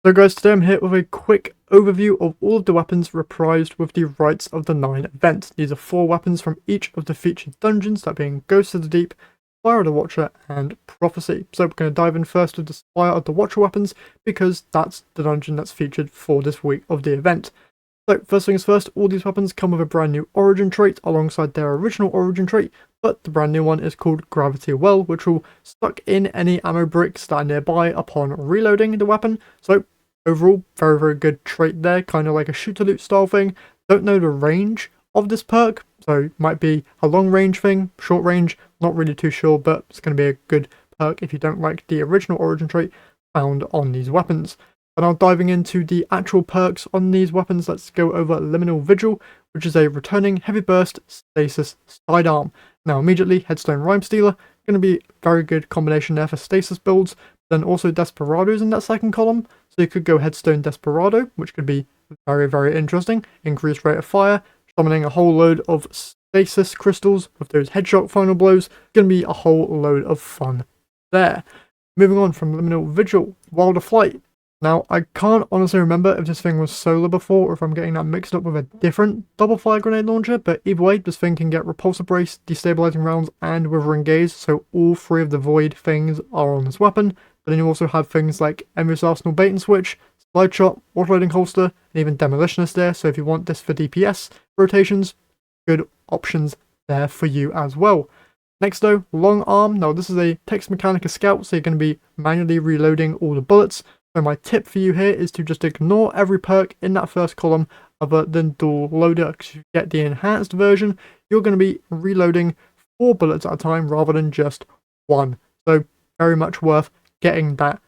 So guys, today I'm here with a quick overview of all of the weapons reprised with the Rites of the Nine event. These are 4 weapons from each of the featured dungeons, that being Ghost of the Deep, Spire of the Watcher, and Prophecy. So we're going to dive in first with the Spire of the Watcher weapons, because that's the dungeon that's featured for this week of the event. So first things first, all these weapons come with a brand new origin trait alongside their original origin trait, but the brand new one is called Gravity Well, which will suck in any ammo bricks that are nearby upon reloading the weapon. So overall, very good trait there, kind of like a shoot to loot style thing. Don't know the range of this perk, so it might be a long range thing, short range, not really too sure, but it's going to be a good perk if you don't like the original origin trait found on these weapons. And now diving into the actual perks on these weapons, let's go over Liminal Vigil, which is a returning heavy burst stasis sidearm. Now immediately, Headstone Rhyme Stealer, going to be a very good combination there for stasis builds. Then also Desperados in that second column, so you could go Headstone Desperado, which could be very interesting. Increased rate of fire, summoning a whole load of stasis crystals with those headshot final blows. Going to be a whole load of fun there. Moving on from Liminal Vigil, Wilder Flight. Now, I can't honestly remember if this thing was solar before or if I'm getting that mixed up with a different double fire grenade launcher, but either way, this thing can get Repulsor Brace, Destabilizing Rounds, and Withering Gaze, so all 3 of the Void things are on this weapon. But then you also have things like Envious Arsenal Bait and Switch, Slide Shot, Autoloading Holster, and even Demolitionist there, so if you want this for DPS rotations, good options there for you as well. Next though, Long Arm. Now this is a Tex Mechanica Scout, so you're going to be manually reloading all the bullets. So my tip for you here is to just ignore every perk in that first column other than Dual Loader, because if you get the enhanced version, you're going to be reloading 4 bullets at a time rather than just 1. So very much worth getting that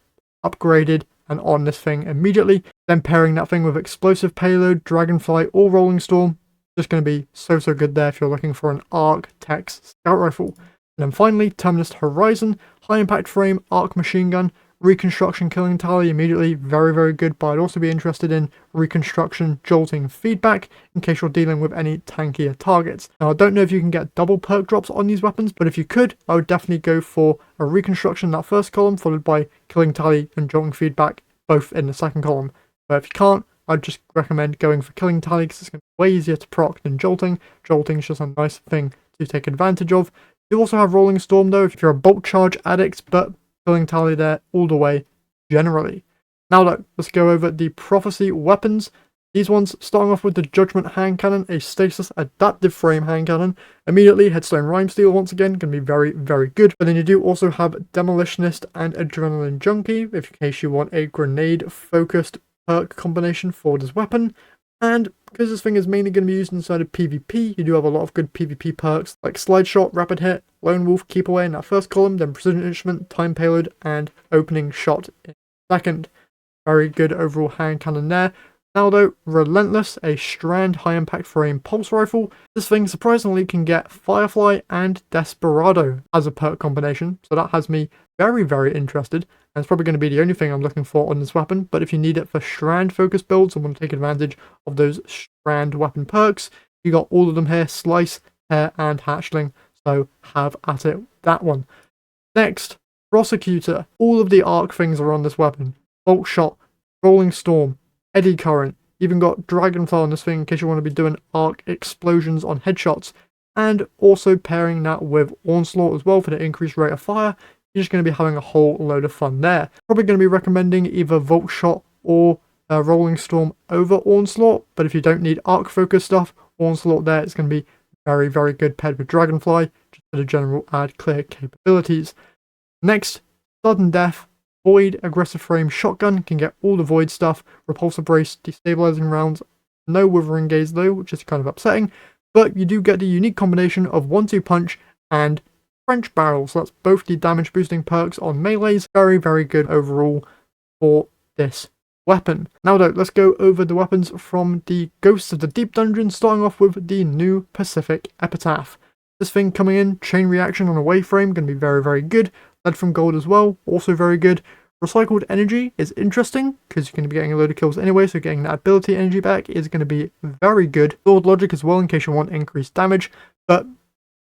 upgraded and on this thing immediately. Then pairing that thing with Explosive Payload, Dragonfly, or Rolling Storm, just going to be so good there if you're looking for an Arc Tex Scout Rifle. And then finally, Terminus Horizon, High Impact Frame, Arc Machine Gun, Reconstruction Killing Tally immediately, very good, but I'd also be interested in Reconstruction Jolting Feedback in case you're dealing with any tankier targets. Now I don't know if you can get double perk drops on these weapons, but if you could, I would definitely go for a Reconstruction in that first column, followed by Killing Tally and Jolting Feedback, both in the second column. But if you can't, I'd just recommend going for Killing Tally because it's going to be way easier to proc than Jolting. Jolting is just a nice thing to take advantage of. You also have Rolling Storm though if you're a Bolt Charge addict, but Killing Tally there all the way generally. Now though, let's go over the Prophecy weapons. These ones, starting off with the Judgment Hand Cannon, a stasis adaptive frame hand cannon. Immediately, Headstone Rhyme Stealer once again, going to be very good. But then you do also have Demolitionist and Adrenaline Junkie, if in case you want a grenade focused perk combination for this weapon. And because this thing is mainly going to be used inside of PvP, you do have a lot of good PvP perks like Slide Shot, Rapid Hit, Lone Wolf, Keep Away in that first column, then Precision Instrument, Time Payload, and Opening Shot in second. Very good overall hand cannon there. Now though, Relentless, a Strand High Impact Frame Pulse Rifle. This thing surprisingly can get Firefly and Desperado as a perk combination, so that has me very interested, and it's probably going to be the only thing I'm looking for on this weapon. But if you need it for Strand focused builds and want to take advantage of those Strand weapon perks, you got all of them here: Slice, Tear, and Hatchling, so have at it with that one. Next, Prosecutor. All of the arc things are on this weapon: Bolt Shot, Rolling Storm, Eddy Current, even got Dragonfly on this thing in case you want to be doing arc explosions on headshots, and also pairing that with Onslaught as well for the increased rate of fire. You're just going to be having a whole load of fun there. Probably going to be recommending either Volt Shot or Rolling Storm over Onslaught, but if you don't need arc focus stuff, Onslaught there is going to be very good paired with Dragonfly, just for the general add clear capabilities. Next, Sudden Death. Void Aggressive Frame Shotgun can get all the Void stuff, Repulsor Brace, Destabilizing Rounds, no Withering Gaze though, which is kind of upsetting, but you do get the unique combination of 1-2 Punch and French Barrel, so that's both the damage boosting perks on melees. Very good overall for this weapon. Now though, let's go over the weapons from the Ghosts of the Deep dungeon, starting off with the new Pacific Epitaph. This thing coming in, Chain Reaction on a Wayframe, going to be very good. Lead from Gold as well, also very good. Recycled Energy is interesting, because you're going to be getting a load of kills anyway, so getting that ability energy back is going to be very good. Sword Logic as well, in case you want increased damage, but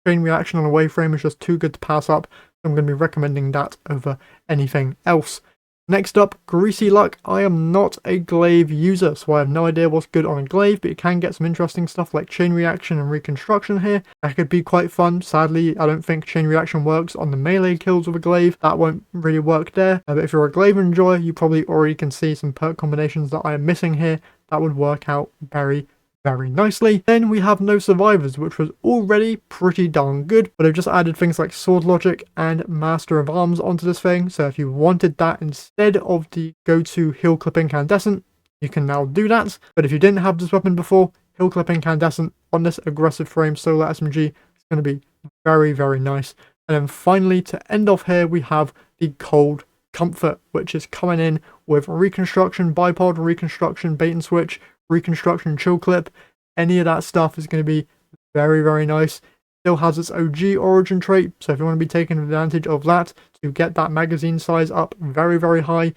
Chain Reaction on a Wayframe is just too good to pass up, so I'm going to be recommending that over anything else. Next up, Greasy Luck. I am not a glaive user, so I have no idea what's good on a glaive, but you can get some interesting stuff like chain reaction and reconstruction here. That could be quite fun. Sadly, I don't think chain reaction works on the melee kills with a glaive. That won't really work there. But if you're a glaive enjoyer, you probably already can see some perk combinations that I am missing here. That would work out very nicely. Then we have No Survivors, which was already pretty darn good, but I've just added things like Sword Logic and Master of Arms onto this thing, so if you wanted that instead of the go-to Heal Clip Incandescent, you can now do that. But if you didn't have this weapon before, Heal Clip Incandescent on this aggressive frame solo SMG is going to be very nice. And then finally, to end off here, we have the Cold Comfort, which is coming in with Reconstruction Bipod, Reconstruction Bait and Switch, Reconstruction Chill Clip. Any of that stuff is going to be very nice. Still has its OG origin trait, so if you want to be taking advantage of that to get that magazine size up very high, you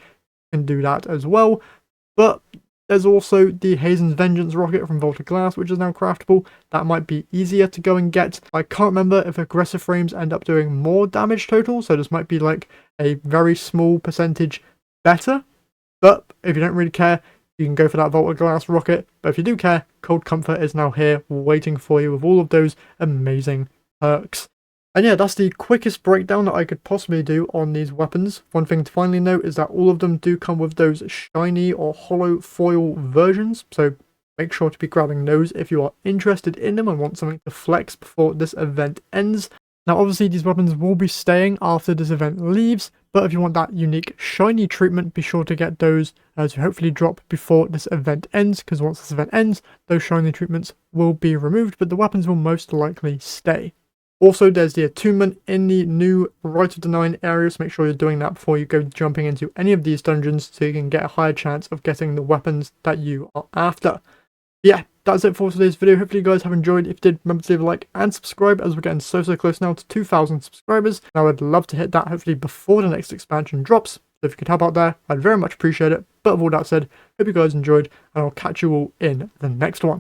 can do that as well. But there's also the Hazen's Vengeance rocket from Volta Glass, which is now craftable. That might be easier to go and get. I can't remember if aggressive frames end up doing more damage total, so this might be like a very small percentage better. But if you don't really care, you can go for that Volta Glass rocket. But if you do care, Cold Comfort is now here waiting for you with all of those amazing perks. And yeah, that's the quickest breakdown that I could possibly do on these weapons. One thing to finally note is that all of them do come with those shiny or hollow foil versions, so make sure to be grabbing those if you are interested in them and want something to flex before this event ends. Now obviously these weapons will be staying after this event leaves, but if you want that unique shiny treatment, be sure to get those to hopefully drop before this event ends, because once this event ends, those shiny treatments will be removed, but the weapons will most likely stay. Also, there's the attunement in the new Rite of the Nine area, so make sure you're doing that before you go jumping into any of these dungeons so you can get a higher chance of getting the weapons that you are after. Yeah, that's it for today's video. Hopefully you guys have enjoyed. If you did, remember to leave a like and subscribe, as we're getting so close now to 2,000 subscribers. And I would love to hit that hopefully before the next expansion drops. So if you could help out there, I'd very much appreciate it. But with all that said, hope you guys enjoyed, and I'll catch you all in the next one.